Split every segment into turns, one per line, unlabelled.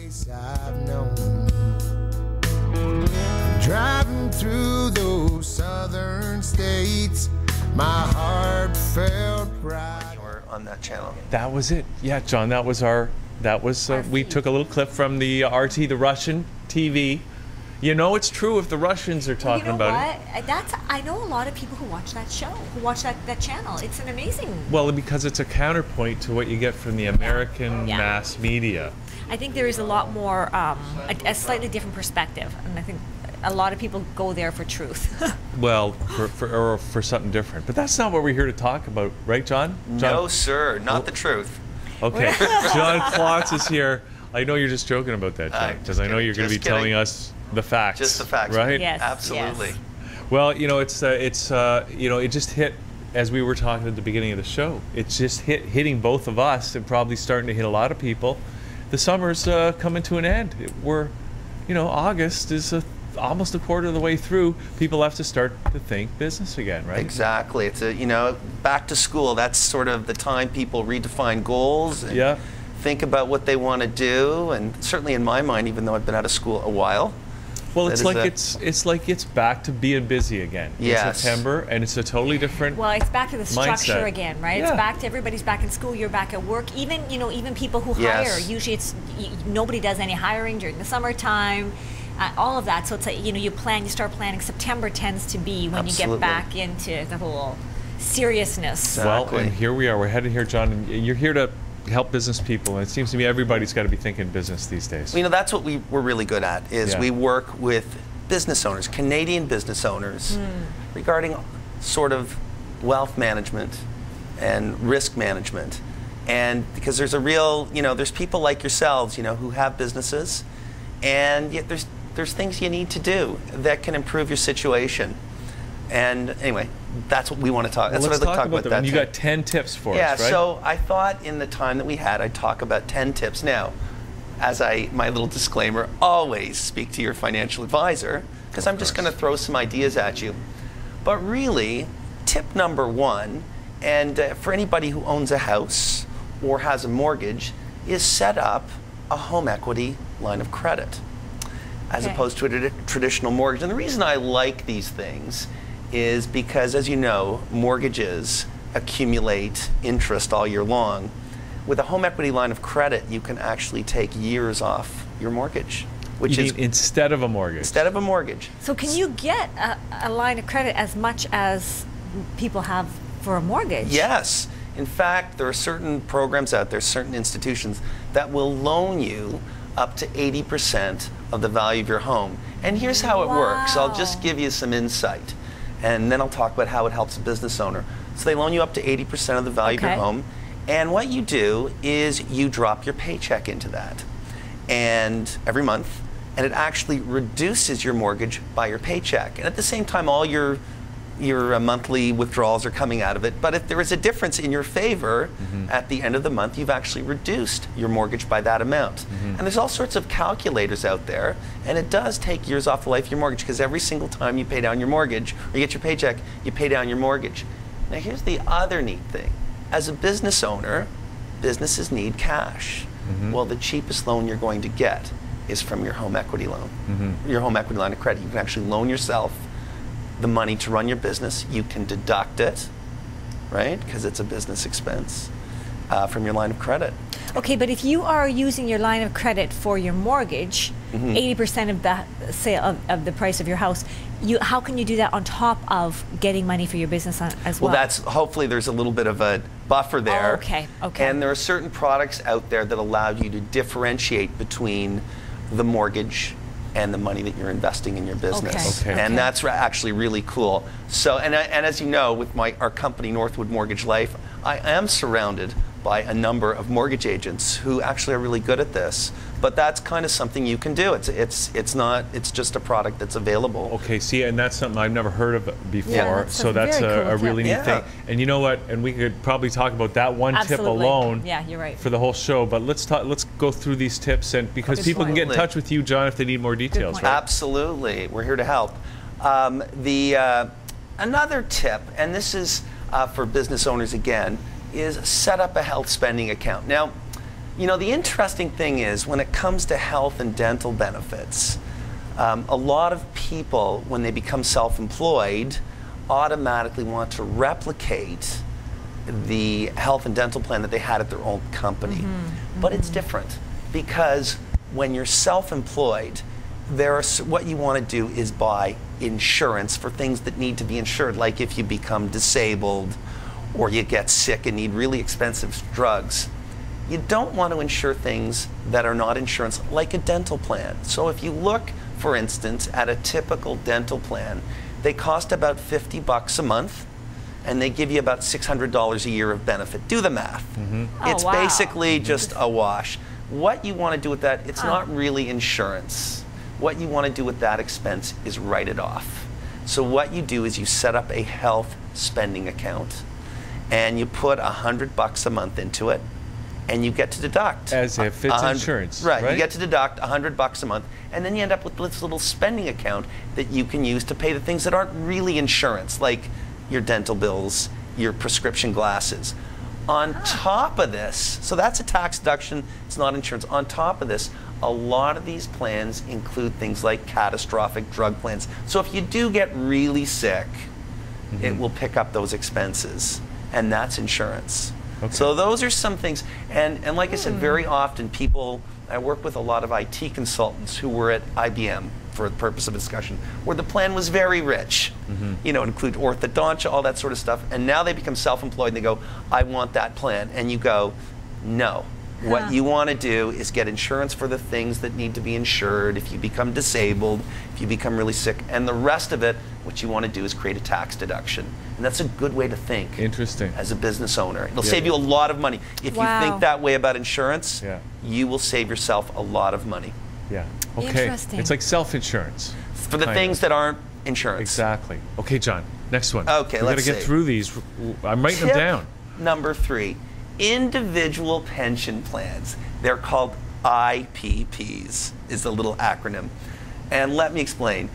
I've known. Driving through those southern states, my heart felt right.
You were on that channel.
That was it. Yeah, John, that was we took a little clip from the RT, the Russian TV. You know it's true if the Russians are talking about it.
I know a lot of people who watch that show, who watch that channel. It's an amazing...
Well, because it's a counterpoint to what you get from the American mass media.
I think there is a lot more, a slightly different perspective, and I think a lot of people go there for truth.
Well, for something different. But that's not what we're here to talk about, right, John?
No, sir, not the truth.
Okay, John Klotz is here. I know you're just joking about that, John, because I know you're going to be telling us the facts.
Just the facts,
right?
Yes,
absolutely.
Yes.
Well, you know, it just hit as we were talking at the beginning of the show. It's just hitting both of us, and probably starting to hit a lot of people. The summer's coming to an end. August is almost a quarter of the way through. People have to start to think business again, right?
Exactly. It's back to school. That's sort of the time people redefine goals. And think about what they want to do, and certainly in my mind, even though I've been out of school a while.
Well, it's like it's back to being busy again in September, and it's a totally different.
Well, it's back to the structure
mindset
again, right?
Yeah.
It's back to everybody's back in school. You're back at work. Even people who hire. Usually, nobody does any hiring during the summertime. All of that. So it's like you start planning. September tends to be when you get back into the whole seriousness.
Well, and here we are. We're headed here, John. And you're here to help business people, and it seems to me everybody's got to be thinking business these days.
That's what we're really good at, is we work with business owners, Canadian business owners, regarding sort of wealth management and risk management. And because there's a real, there's people like yourselves, who have businesses, and yet there's things you need to do that can improve your situation. And anyway, that's what we want to talk. That's what I'd like to talk about.
And you got 10 tips for us, right?
Yeah. So I thought in the time that we had, I'd talk about 10 tips. Now, as my little disclaimer, always speak to your financial advisor, because I'm just going to throw some ideas at you. But really, tip number one, and for anybody who owns a house or has a mortgage, is set up a home equity line of credit, as opposed to a traditional mortgage. And the reason I like these things is because, as you know, mortgages accumulate interest all year long. With a home equity line of credit, you can actually take years off your mortgage.
Instead of a mortgage?
Instead of a mortgage.
So can you get a line of credit as much as people have for a mortgage?
Yes. In fact, there are certain programs out there, certain institutions, that will loan you up to 80% of the value of your home. And here's how it works. I'll just give you some insight, and then I'll talk about how it helps a business owner. So they loan you up to 80% of the value of your home, and what you do is you drop your paycheck into that, and every month, and it actually reduces your mortgage by your paycheck. And at the same time, all your monthly withdrawals are coming out of it. But if there is a difference in your favor at the end of the month, you've actually reduced your mortgage by that amount. And there's all sorts of calculators out there, and it does take years off the life of your mortgage, because every single time you pay down your mortgage or you get your paycheck, you pay down your mortgage. Now here's the other neat thing. As a business owner, businesses need cash. Well, the cheapest loan you're going to get is from your home equity loan, your home equity line of credit. You can actually loan yourself the money to run your business. You can deduct it, right, because it's a business expense, from your line of credit.
Okay, but if you are using your line of credit for your mortgage, 80% of the sale of the price of your house, how can you do that on top of getting money for your business as well?
Well, hopefully there's a little bit of a buffer there.
Okay.
And there are certain products out there that allow you to differentiate between the mortgage and the money that you're investing in your business. And that's actually really cool. So, and as you know, with our company, Northwood Mortgage Life, I am surrounded by a number of mortgage agents who actually are really good at this. But that's kind of something you can do. It's just a product that's available.
Okay, see, and that's something I've never heard of before.
Yeah,
so that's a really neat thing. And you know what? And we could probably talk about that one tip alone.
Yeah, you're right.
For the whole show. But let's go through these tips, and because people can get in touch with you, John, if they need more details. Right?
Absolutely, we're here to help. Another tip, and this is for business owners again, is set up a health spending account. Now, You know, the interesting thing is when it comes to health and dental benefits, a lot of people, when they become self-employed, automatically want to replicate the health and dental plan that they had at their own company. But it's different because when you're self-employed, what you want to do is buy insurance for things that need to be insured, like if you become disabled or you get sick and need really expensive drugs. You don't want to insure things that are not insurance, like a dental plan. So if you look, for instance, at a typical dental plan, they cost about $50 a month, and they give you about $600 a year of benefit. Do the math. It's basically just a wash. What you want to do with that, it's not really insurance. What you want to do with that expense is write it off. So what you do is you set up a health spending account, and you put $100 a month into it, and you get to deduct.
As if it's insurance,
right? You get to deduct $100 a month, and then you end up with this little spending account that you can use to pay the things that aren't really insurance, like your dental bills, your prescription glasses. On top of this, so that's a tax deduction, it's not insurance. On top of this, a lot of these plans include things like catastrophic drug plans. So if you do get really sick, it will pick up those expenses, and that's insurance. So those are some things, and like I said, very often I work with a lot of IT consultants who were at IBM for the purpose of discussion, where the plan was very rich, you know, include orthodontia, all that sort of stuff, and now they become self-employed and they go, I want that plan, and you go, no. What you want to do is get insurance for the things that need to be insured if you become disabled, if you become really sick, and the rest of it, what you want to do is create a tax deduction. And that's a good way to think.
Interesting.
As a business owner. It'll save you a lot of money. If you think that way about insurance, you will save yourself a lot of money.
Yeah. Okay.
Interesting.
It's like self-insurance.
For the things that aren't insurance.
Exactly. Okay, John, next one.
Okay,
We're going to get through these. I'm writing them down.
Number 3. Individual pension plans. They're called IPPs, is the little acronym. And let me explain.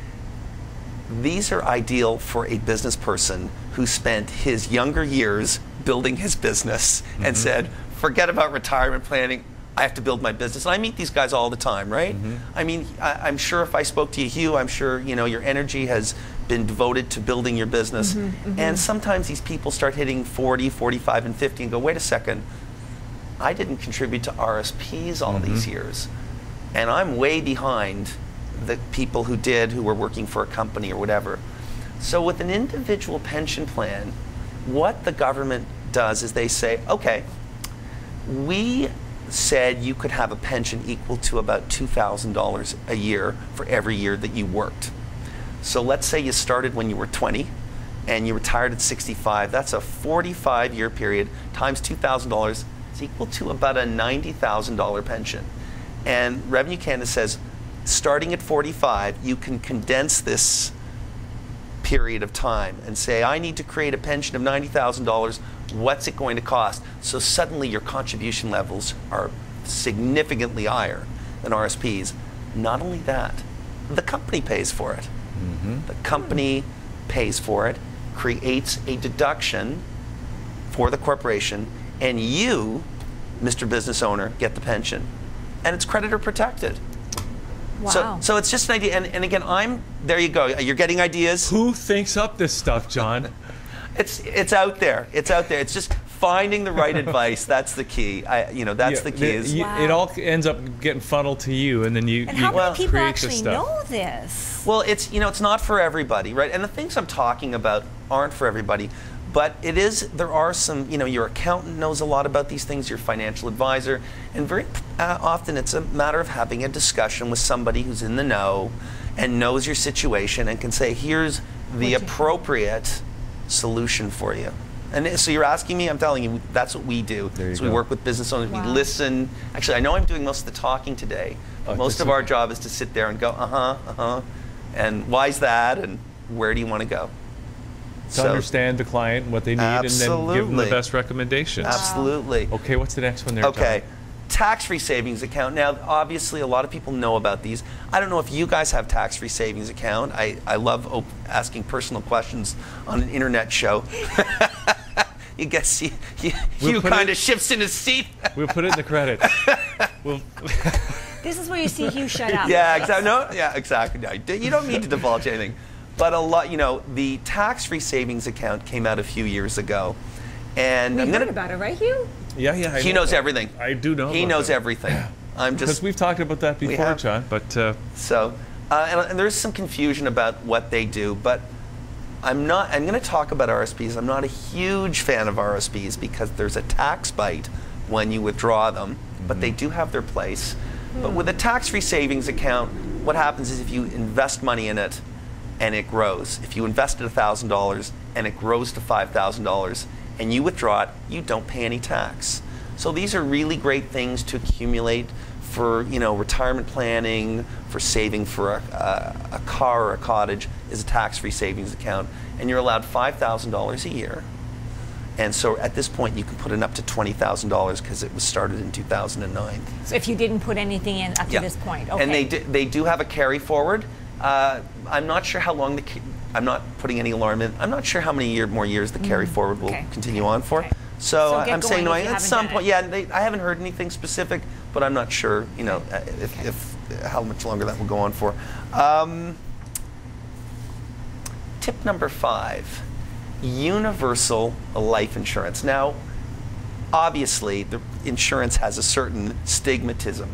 These are ideal for a business person who spent his younger years building his business and said, forget about retirement planning, I have to build my business. And I meet these guys all the time, right? I mean, I'm sure if I spoke to you, Hugh, I'm sure you know your energy has been devoted to building your business. And sometimes these people start hitting 40, 45, and 50 and go, wait a second, I didn't contribute to RSPs all these years. And I'm way behind the people who were working for a company or whatever. So with an individual pension plan, what the government does is they say, okay, we said you could have a pension equal to about $2,000 a year for every year that you worked. So let's say you started when you were 20 and you retired at 65. That's a 45-year period times $2,000 is equal to about a $90,000 pension. And Revenue Canada says, starting at 45, you can condense this period of time and say, I need to create a pension of $90,000. What's it going to cost? So suddenly your contribution levels are significantly higher than RSPs. Not only that, the company pays for it. The company pays for it, creates a deduction for the corporation, and you, Mr. Business Owner, get the pension. And it's creditor protected.
Wow.
So it's just an idea. And again, there you go. You're getting ideas.
Who thinks up this stuff, John?
It's out there. It's out there. It's just finding the right advice. That's the key. That's the key.
It all ends up getting funneled to you, and then you.
And how many people
create
actually know this?
Well, it's not for everybody, right? And the things I'm talking about aren't for everybody, but it is. There are some. Your accountant knows a lot about these things. Your financial advisor, and very often it's a matter of having a discussion with somebody who's in the know and knows your situation and can say, here's the appropriate solution for you. And so you're asking me, I'm telling you, that's what we do. So we work with business owners, we listen. Actually, I know I'm doing most of the talking today, but most of our job is to sit there and go, and why's that, and where do you want to go?
To understand the client, what they need, and then give them the best recommendations.
Absolutely.
Okay, what's the next one there,
Okay.
John?
Tax-free savings account. Now, obviously, a lot of people know about these. I don't know if you guys have tax-free savings account. I love asking personal questions on an internet show. you guess Hugh kind of shifts in his seat.
We'll put it in the credits.
This is where you see Hugh shut up.
Yeah, exactly. No, yeah, exactly. No, you don't need to divulge anything. But a lot, the tax-free savings account came out a few years ago, and
We heard about it, right, Hugh?
Yeah.
He knows everything.
I do know.
He knows everything. I'm just
because we've talked about that before, John. But
and there's some confusion about what they do, but I'm going to talk about RSPs. I'm not a huge fan of RSPs because there's a tax bite when you withdraw them, but they do have their place. But with a tax-free savings account, what happens is if you invest money in it and it grows, if you invested $1,000 and it grows to $5,000 and you withdraw it, you don't pay any tax. So these are really great things to accumulate for retirement planning, for saving for a car or a cottage is a tax-free savings account, and you're allowed $5,000 a year. And so at this point, you can put in up to $20,000 because it was started in 2009.
So if you didn't put anything in up to this point, okay.
And they do have a carry forward. I'm not sure how long I'm not putting any alarm in. I'm not sure how many more years the carry forward will continue on for.
Okay.
So I'm saying at some point, I haven't heard anything specific, but I'm not sure, if how much longer that will go on for. Tip number 5. Universal life insurance. Now, obviously, the insurance has a certain stigmatism,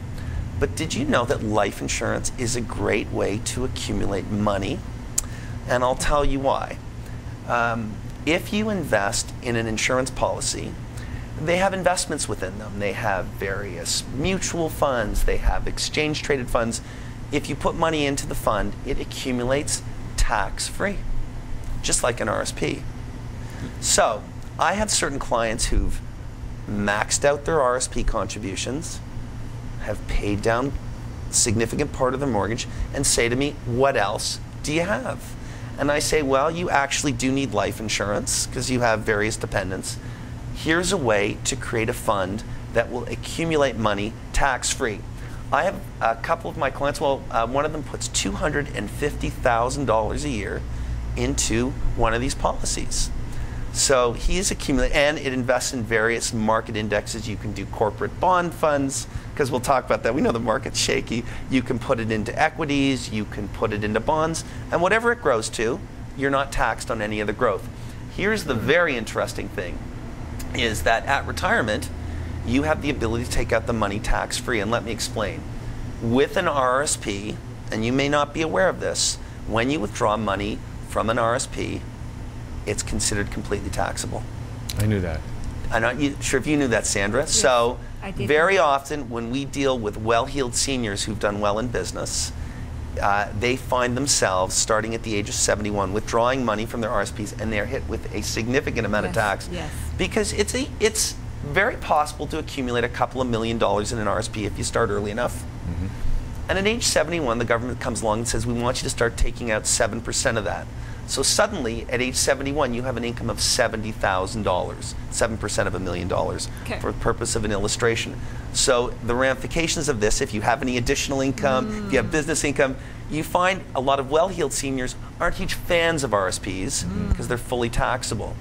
but did you know that life insurance is a great way to accumulate money? And I'll tell you why. If you invest in an insurance policy, they have investments within them. They have various mutual funds. They have exchange-traded funds. If you put money into the fund, it accumulates tax-free, just like an RSP. So I have certain clients who've maxed out their RSP contributions, have paid down a significant part of their mortgage, and say to me, what else do you have? And I say, well, you actually do need life insurance because you have various dependents. Here's a way to create a fund that will accumulate money tax-free. I have a couple of my clients, one of them puts $250,000 a year into one of these policies. So he's accumulating, and it invests in various market indexes. You can do corporate bond funds, because we'll talk about that. We know the market's shaky. You can put it into equities, you can put it into bonds, and whatever it grows to, you're not taxed on any of the growth. Here's the very interesting thing, is that at retirement, you have the ability to take out the money tax-free, and let me explain. With an RSP, and you may not be aware of this, when you withdraw money from an RSP, it's considered completely taxable.
I knew that.
I'm not sure if you knew that, Sandra. Yes, so very often when we deal with well-heeled seniors who've done well in business, they find themselves starting at the age of 71 withdrawing money from their RSPs, and they're hit with a significant amount of tax.
Yes.
Because it's very possible to accumulate a couple of $1 million in an RSP if you start early enough. And at age 71, the government comes along and says, we want you to start taking out 7% of that. So suddenly, at age 71, you have an income of $70,000, 7% of $1 million, for the purpose of an illustration. So the ramifications of this, if you have any additional income, if you have business income, you find a lot of well-heeled seniors aren't huge fans of RSPs because they're fully taxable.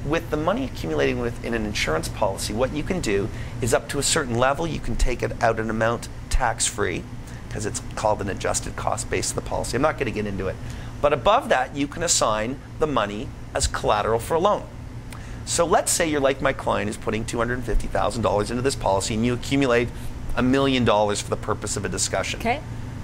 With the money accumulating within an insurance policy, what you can do is up to a certain level, you can take it out an amount tax-free, because it's called an adjusted cost base of the policy. I'm not going to get into it. But above that, you can assign the money as collateral for a loan. So let's say you're like my client who's putting $250,000 into this policy, and you accumulate $1 million for the purpose of a discussion.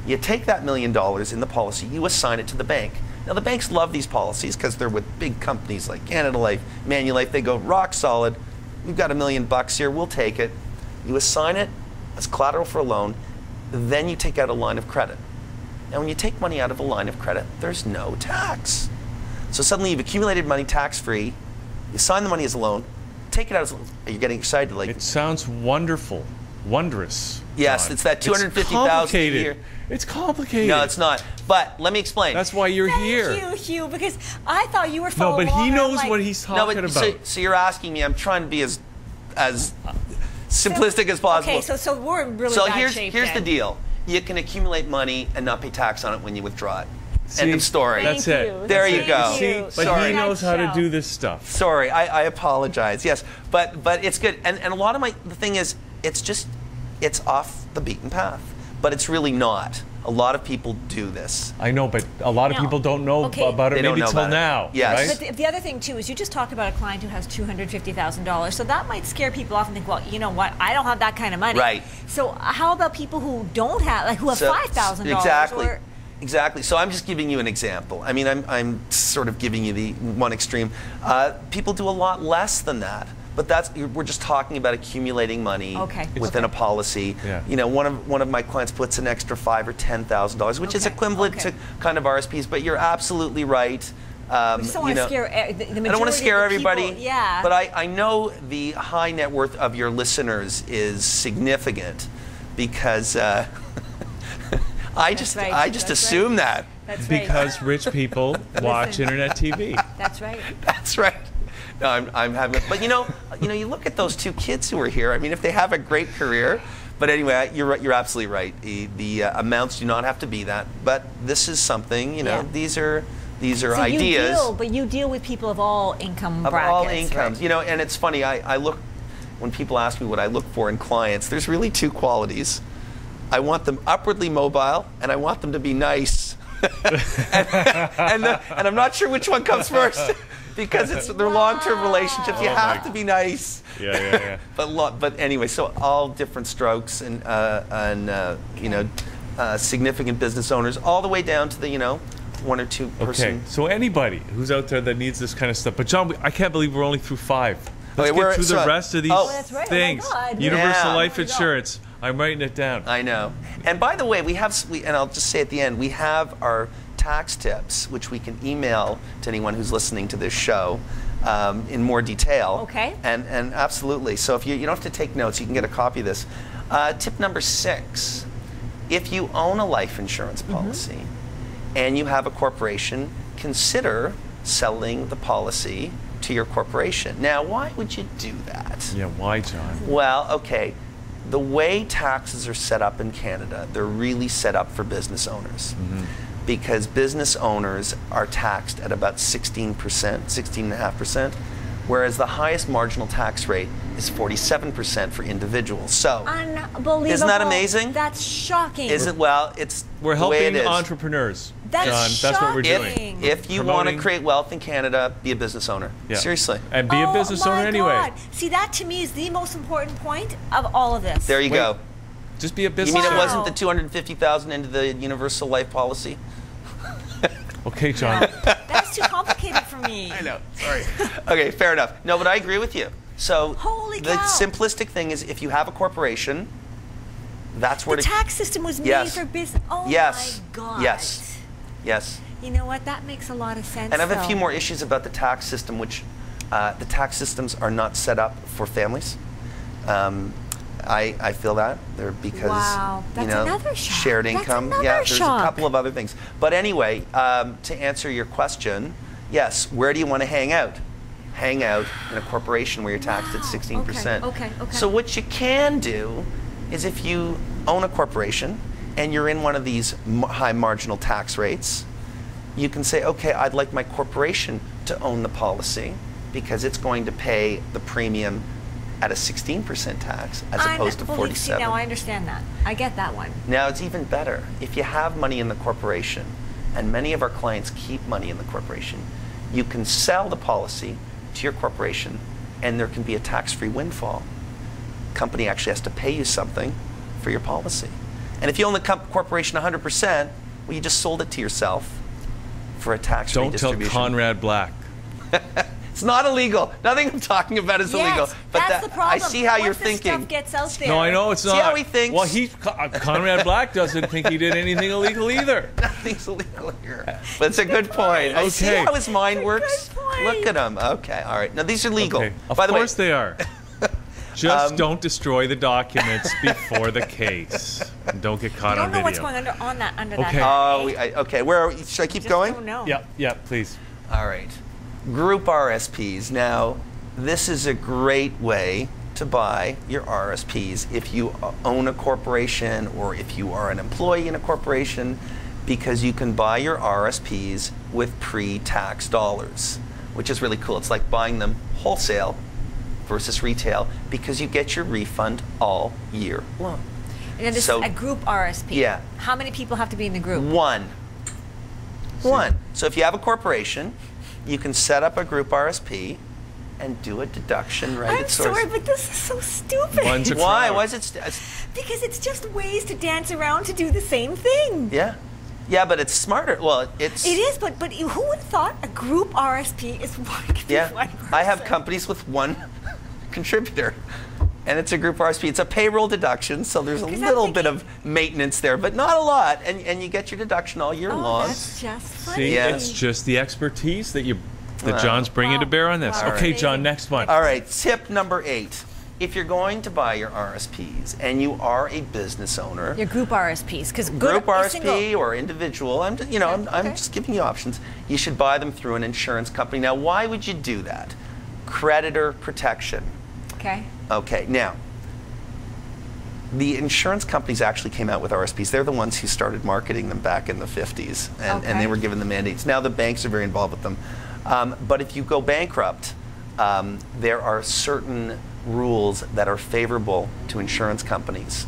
You take that $1 million in the policy, you assign it to the bank. Now the banks love these policies because they're with big companies like Canada Life, Manulife. They go rock solid. We've got $1 million here. We'll take it. You assign it as collateral for a loan. Then you take out a line of credit. Now, when you take money out of a line of credit, there's no tax. So suddenly you've accumulated money tax-free. You assign the money as a loan. Take it out as a loan. Are you getting excited? Like
it sounds wonderful, wondrous.
Yes,
John.
it's that $250,000 a year.
It's complicated.
No, it's not. But let me explain.
That's why you're here.
Thank you, Hugh, because I thought you were following
No, but he knows
like,
what he's talking about.
So you're asking me. I'm trying to be as simplistic as possible.
Okay, so we're in really bad shape.
Here's the deal. You can accumulate money and not pay tax on it when you withdraw it. End of story.
That's
Thank
it.
you.
There you
Thank
go.
See, but
Sorry.
he knows how to
Nutshell.
do this stuff.
Sorry, I apologize. Yes, but it's good. And a lot of the thing is, it's off the beaten path, but it's really not. A lot of people do this.
I know, but a lot of
No.
people don't know
Okay.
about it
They don't
maybe
know
till
about it.
now.
Yes.
Right?
But the other thing too is you just talked about a client who has $250,000, so that might scare people off and think, well, you know what, I don't have that kind of money.
Right.
So how about people who don't have, like, who have
So-
$5,000?
Exactly.
Or,
Exactly. So I'm just giving you an example. I mean, I'm sort of giving you the one extreme. People do a lot less than that. But we're just talking about accumulating money within a policy.
Yeah.
You know, one of my clients puts an extra $5,000 or $10,000, which is equivalent to kind of RSPs. But you're absolutely right.
I just don't want to scare the majority
I don't want to scare
of the people.
everybody.
Yeah.
But I know the high net worth of your listeners is significant because I just assume that.
That's right.
Because rich people watch internet TV.
That's right.
That's right. No, I'm having. But you know, you look at those two kids who are here. I mean, if they have a great career. But anyway, you're absolutely right. The amounts do not have to be that. But this is something. You know, these are
So
ideas.
You deal with people of all income
of
brackets.
all incomes.
Right?
You know, and it's funny. I look when people ask me what I look for in clients. There's really two qualities. I want them upwardly mobile, and I want them to be nice. and I'm not sure which one comes first. Because they're long-term relationships, you have to be nice.
Yeah.
But anyway, so all different strokes and significant business owners, all the way down to the one or two person.
Okay, so anybody who's out there that needs this kind of stuff. But John, I can't believe we're only through 5. Let's get through the rest of these
That's right.
things.
Oh my God.
Universal
Yeah.
life insurance. I'm writing it down.
I know. And by the way, and I'll just say at the end, we have our tax tips, which we can email to anyone who's listening to this show in more detail.
Okay.
And absolutely. So if you don't have to take notes, you can get a copy of this. Tip number 6, if you own a life insurance policy and you have a corporation, consider selling the policy to your corporation. Now, why would you do that?
Yeah, why, John?
Well, okay. The way taxes are set up in Canada, they're really set up for business owners. Because business owners are taxed at about 16%, 16.5%, whereas the highest marginal tax rate is 47% for individuals. So,
Unbelievable.
isn't that amazing?
That's shocking.
Is it? Well, it's
We're
the way
helping
it is.
entrepreneurs,
That's
John. That's what we're
shocking.
doing.
If you want to
Promoting-
create wealth in Canada, be a business owner.
Yeah.
Seriously.
And be a business owner
my
anyway.
God. See, that to me is the most important point of all of this.
There you
Wait.
go.
Just be a
You
business
mean it
owner.
wasn't the 250,000 into the universal life policy?
Okay, John.
That's too complicated for me.
I know. Sorry. Okay, fair enough. No, but I agree with you. So
Holy
the
cow.
simplistic thing is, if you have a corporation, that's where
The tax system was made
Yes.
for business. Oh
Yes.
my God.
Yes. Yes.
You know what? That makes a lot of sense.
And I have a few
though.
more issues about the tax system, which the tax systems are not set up for families. I feel that they're because
Wow. That's another shock.
shared
That's
income.
another
Yeah, there's
shock.
a couple of other things. But anyway, to answer your question, yes. Where do you want to hang out? Hang out in a corporation where you're taxed at 16%.
Okay.
So what you can do is, if you own a corporation and you're in one of these high marginal tax rates, you can say, okay, I'd like my corporation to own the policy because it's going to pay the premium at a 16% tax as opposed to 47%.
See, now I understand that. I get that one.
Now it's even better. If you have money in the corporation, and many of our clients keep money in the corporation, you can sell the policy to your corporation and there can be a tax-free windfall. Company actually has to pay you something for your policy. And if you own the corporation 100%, well, you just sold it to yourself for a tax-free
Don't tell
distribution.
Conrad Black.
It's not illegal. Nothing I'm talking about is illegal.
Yes,
But
that's the problem.
I see how you're
Once this
thinking.
stuff gets out there.
No, I know it's
See
not.
how he thinks?
Well, Conrad Black doesn't think he did anything illegal either.
Nothing's illegal here. But it's a good point.
Okay.
See how his mind works?
good point.
Look at him. Okay, all right. Now, these are legal.
Okay. Of
By the way,
course they are. Just don't destroy the documents before the case. And don't get caught
I
on
don't know
video.
what's going under
Okay.
that.
okay, should I keep going?
Don't know.
Yeah, please.
All right. Group RSPs. Now, this is a great way to buy your RSPs if you own a corporation or if you are an employee in a corporation, because you can buy your RSPs with pre-tax dollars, which is really cool. It's like buying them wholesale versus retail because you get your refund all year long.
And then this is a group RSP.
Yeah.
How many people have to be in the group?
One. So if you have a corporation, you can set up a group RSP and do a deduction right
I'm
at source.
sorry, but this is so stupid.
Why? Why is it?
Because it's just ways to dance around to do the same thing.
Yeah. Yeah, but it's smarter. Well, it's...
It is, but who would have thought a group RSP is one person?
I have companies with one contributor, and it's a group RSP. It's a payroll deduction, so there's a little bit of maintenance there, but not a lot, and you get your deduction all year long.
That's just funny.
See, it's just the expertise that John's bringing to bear on this.
Wow.
Okay, John, next one.
All right, tip number 8. If you're going to buy your RSPs and you are a business owner,
your group RSPs, because
group RSP or individual, I'm just giving you options. You should buy them through an insurance company. Now, why would you do that? Creditor protection.
Okay.
Okay. Now, the insurance companies actually came out with RSPs. They're the ones who started marketing them back in the 50s, and they were given the mandates. Now the banks are very involved with them. But if you go bankrupt, there are certain rules that are favorable to insurance companies,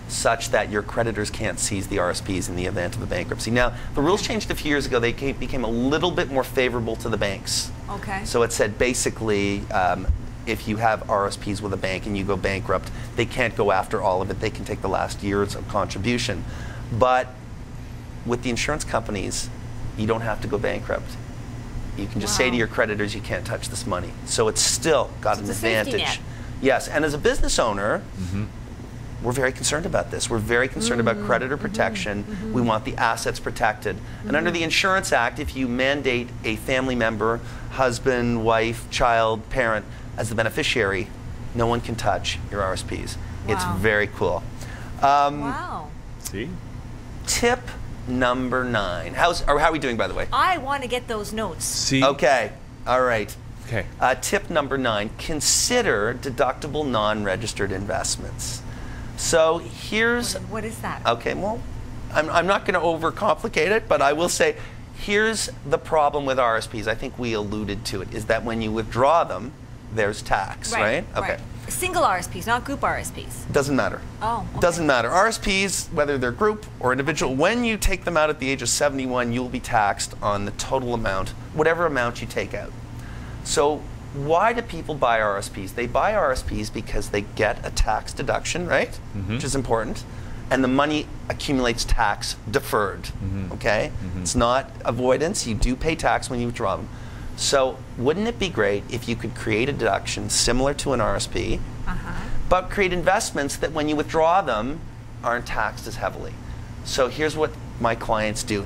such that your creditors can't seize the RSPs in the event of a bankruptcy. Now, the rules changed a few years ago. They became a little bit more favorable to the banks.
Okay.
So it said basically, if you have RSPs with a bank and you go bankrupt, they can't go after all of it. They can take the last years of contribution. But with the insurance companies, you don't have to go bankrupt. You can just say to your creditors, you can't touch this money. So it's still got an advantage. Yes, and as a business owner, we're very concerned about this. We're very concerned about creditor protection. We want the assets protected. And under the Insurance Act, if you mandate a family member, husband, wife, child, parent, as the beneficiary, no one can touch your RSPs. It's very cool.
Wow.
See?
Tip number 9. How are we doing, by the way?
I want to get those notes.
See?
Okay. All right.
Okay.
Tip number 9, consider deductible non-registered investments. So here's...
What is that?
Okay, well, I'm not going to overcomplicate it, but I will say, here's the problem with RSPs. I think we alluded to it, is that when you withdraw them, there's tax, right? Okay.
Right. Single RSPs, not group RSPs.
Doesn't matter.
Oh, okay.
Doesn't matter. RSPs, whether they're group or individual, when you take them out at the age of 71, you'll be taxed on the total amount, whatever amount you take out. So why do people buy RSPs? They buy RSPs because they get a tax deduction, right? Which is important. And the money accumulates tax deferred, okay? It's not avoidance. You do pay tax when you withdraw them. So wouldn't it be great if you could create a deduction similar to an RSP, but create investments that when you withdraw them aren't taxed as heavily? So here's what my clients do.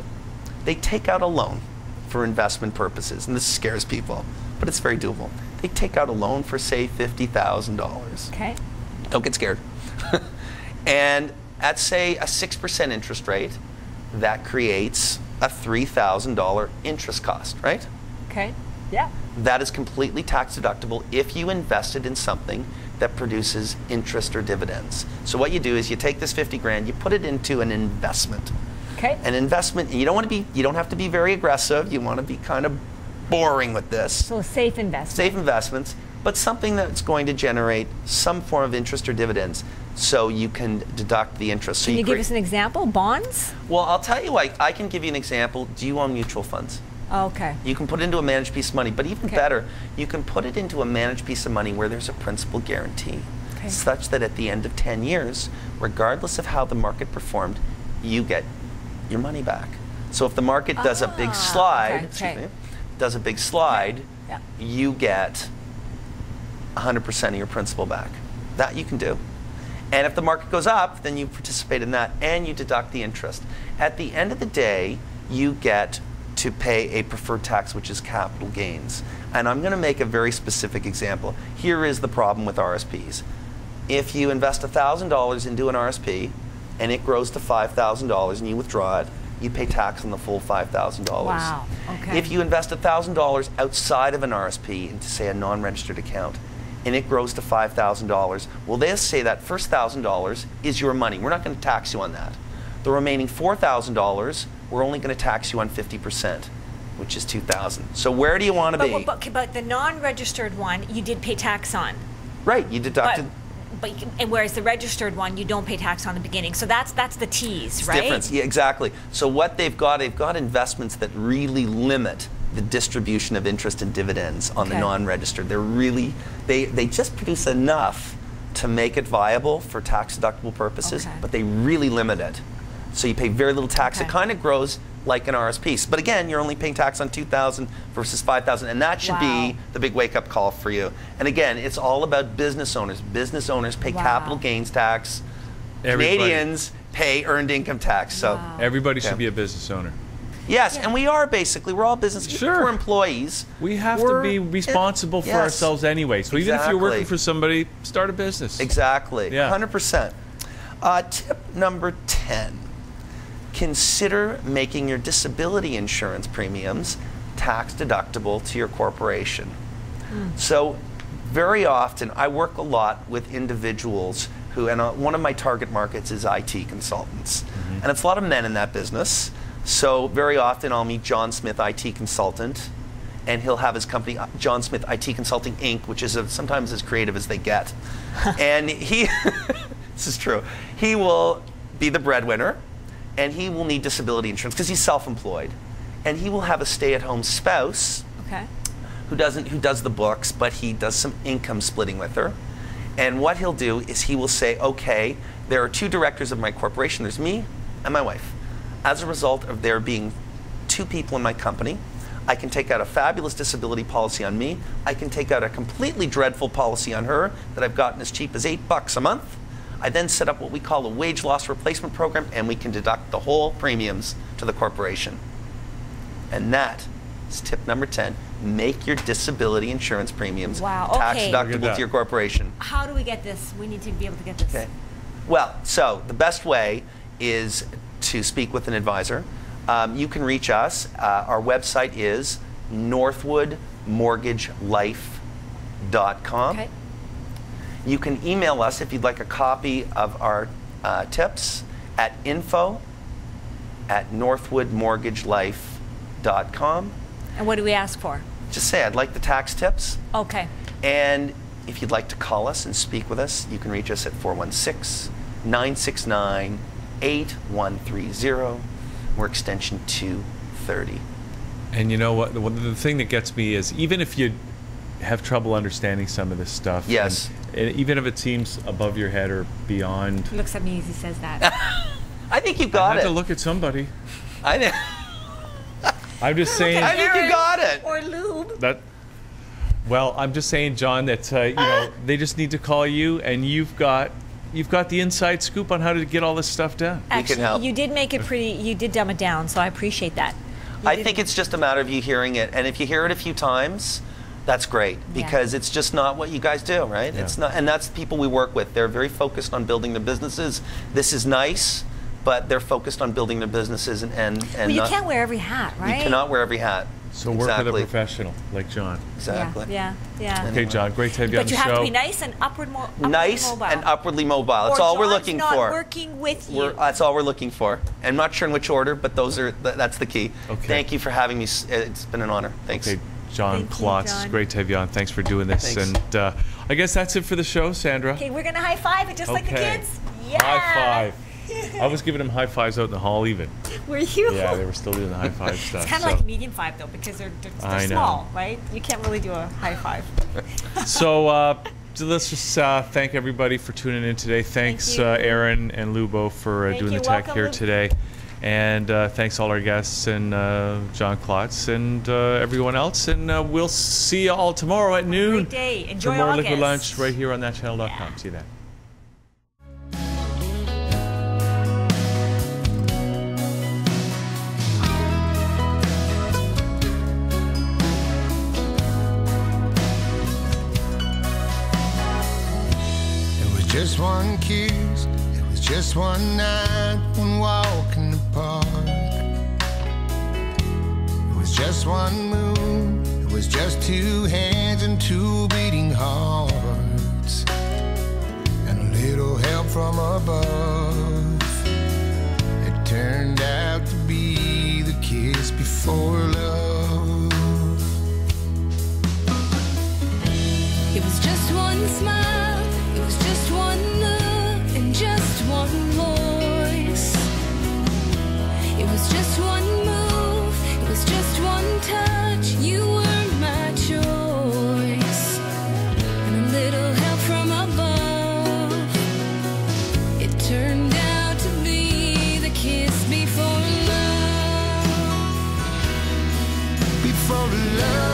They take out a loan for investment purposes, and this scares people, but it's very doable. They take out a loan for, say, $50,000.
Okay.
Don't get scared. And at, say, a 6% interest rate, that creates a $3,000 interest cost, right?
Okay. Yeah.
That is completely tax deductible if you invested in something that produces interest or dividends. So what you do is you take this 50 grand, you put it into an investment.
Okay.
An investment, and you don't have to be very aggressive. You want to be kind of boring with this.
So a safe investment.
Safe investments, but something that's going to generate some form of interest or dividends, so you can deduct the interest. So
Can you give us an example? Bonds?
Well, I'll tell you what, I can give you an example. Do you own mutual funds?
Oh, okay.
You can put it into a managed piece of money, but even better, you can put it into a managed piece of money where there's a principal guarantee, such that at the end of 10 years, regardless of how the market performed, you get your money back. So if the market does a big slide, you get 100% of your principal back. That you can do. And if the market goes up, then you participate in that and you deduct the interest. At the end of the day, you get to pay a preferred tax, which is capital gains. And I'm going to make a very specific example. Here is the problem with RSPs. If you invest $1,000 into an RSP and it grows to $5,000 and you withdraw it, you pay tax on the full $5,000.
Wow. Okay.
If you invest $1,000 outside of an RSP into, say, a non-registered account, and it grows to $5,000, well, they say that first $1,000 is your money. We're not going to tax you on that. The remaining $4,000, we're only going to tax you on 50%, which is $2,000. So where do you want to be?
But the non-registered one, you did pay tax on.
Right, you deducted.
And whereas the registered one, you don't pay tax on the beginning. So that's the tease, right?
Difference, yeah, exactly. So what they've got investments that really limit the distribution of interest and dividends on the non-registered. They're really, they just produce enough to make it viable for tax deductible purposes, but they really limit it. So you pay very little tax. It kind of grows like an RSP. But again, you're only paying tax on $2,000 versus $5,000, and that should be the big wake-up call for you. And again, it's all about business owners. Business owners pay capital gains tax. Canadians pay earned income tax. So
everybody should be a business owner.
Yes, and we are basically. We're all business. We're employees.
We have to be responsible for ourselves anyway. So even if you're working for somebody, start a business.
Exactly. 100%. Tip number 10. Consider making your disability insurance premiums tax deductible to your corporation. So very often, I work a lot with individuals who, and one of my target markets is IT consultants. And it's a lot of men in that business. So very often I'll meet John Smith, IT consultant, and he'll have his company, John Smith IT Consulting Inc., which is sometimes as creative as they get. And he, this is true, he will be the breadwinner, and he will need disability insurance because he's self-employed. And he will have a stay-at-home spouse who does the books, but he does some income splitting with her. And what he'll do is he will say, okay, there are 2 directors of my corporation. There's me and my wife. As a result of there being 2 people in my company, I can take out a fabulous disability policy on me. I can take out a completely dreadful policy on her that I've gotten as cheap as $8 a month. I then set up what we call a wage loss replacement program, and we can deduct the whole premiums to the corporation. And that is tip number 10. Make your disability insurance premiums tax deductible to your corporation.
How do we get this? We need to be able to get this.
Well, so the best way is to speak with an advisor. You can reach us. Our website is northwoodmortgagelife.com. You can email us if you'd like a copy of our tips at info@northwoodmortgagelife.com.
And what do we ask for?
Just say, I'd like the tax tips.
Okay.
And if you'd like to call us and speak with us, you can reach us at 416-969-8130. We're extension 230.
And you know what? The thing that gets me is, even if you have trouble understanding some of this stuff, and even if it seems above your head or beyond.
He looks at me as he says that.
I think you got it.
I have to look at somebody.
I'm
just saying.
I think you got it.
Or lube.
Well, I'm just saying, John, that you know, they just need to call you, and you've got the inside scoop on how to get all this stuff done.
Actually,
we can help.
You did make it pretty. You did dumb it down, so I appreciate that.
I think it's just a matter of you hearing it, and if you hear it a few times, that's great, because it's just not what you guys do, right? It's not, and that's the people we work with. They're very focused on building their businesses. This is nice, but they're focused on building their businesses and
well, you can't wear every hat, right?
You cannot wear every hat.
So work with a professional like John.
Exactly.
Yeah.
Okay, John, great to have you on the show.
But you have to be nice and upwardly mobile.
That's all we're looking for.
Not working with you.
That's all we're looking for. I'm not sure in which order, but that's the key.
Okay.
Thank you for having me. It's been an honor. Thanks.
Okay, John Klotz, great to have you on. Thanks for doing this.
Thanks.
And I guess that's it for the show, Sandra.
Okay, we're going to high five it just like the kids. Yeah.
High five. I was giving them high fives out in the hall even.
Were you?
Yeah, they were still doing the high five stuff.
It's kind of like medium five though, because they're small, right? You can't really do a high five.
So let's just thank everybody for tuning in today. Thanks, Aaron and Lubo, for doing the tech here today. And thanks all our guests and John Klotz and everyone else. And we'll see you all tomorrow at noon.
Great day. Enjoy
for more
August.
Liquid Lunch right here on ThatChannel.com. See you then.
Just one kiss, it was just one night, one walk in the park. It was just one move, it was just 2 hands and 2 beating hearts, and a little help from above. It love.